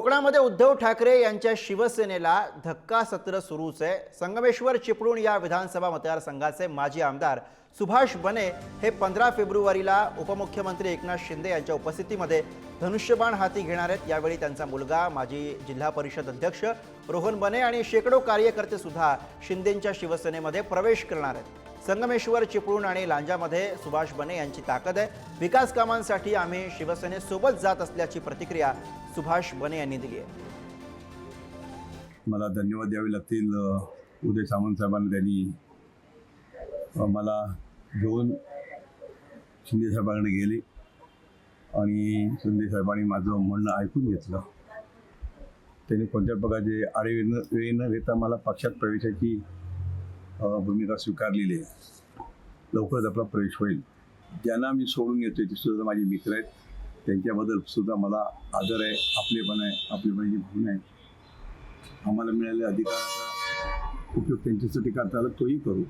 कोकणामध्ये उद्धव ठाकरे यांच्या शिवसेनेला धक्का सत्र सुरूच आहे। संगमेश्वर चिपळूण या विधानसभा मतदारसंघाचे माजी आमदार सुभाष बने हे 15 फेब्रुवारीला उपमुख्यमंत्री एकनाथ शिंदे यांच्या उपस्थितीमध्ये धनुष्यबाण हाती घेणार आहेत। यावेळी त्यांचा मुलगा माजी जिल्हा परिषद अध्यक्ष रोहन बने आणि शेकडो कार्यकर्ते सुद्धा शिंदेंच्या शिवसेनेमध्ये प्रवेश करणार आहेत। संगमेश्वर चिपळूण आणि लांजामध्ये सुभाष बने यांची ताकद आहे। विकास कामांसाठी आम्ही शिवसेनेसोबत जात असल्याची प्रतिक्रिया सुभाष बने यांनी दिली आहे। मला धन्यवाद द्यावे लागतील उदय सामंत साहेबांनी। त्यांनी मला घेऊन शिंदे साहेबांकडे गेले आणि शिंदे साहेबांनी माझं म्हणणं ऐकून घेतलं। त्यांनी कोणत्या प्रकारचे आडवेळी न घेता मला पक्षात प्रवेशाची भूमिका स्वीकारलेली आहे। लवकरच आपला प्रवेश होईल। ज्यांना मी सोडून येतोय ते सुद्धा माझे मित्र आहेत, त्यांच्याबद्दल सुद्धा मला आदर आहे, आपलेपण आहे, आपलेपणाची भावना आहे। आम्हाला मिळालेल्या अधिकाराचा उपयोग त्यांच्यासाठी करता आला तोही करू।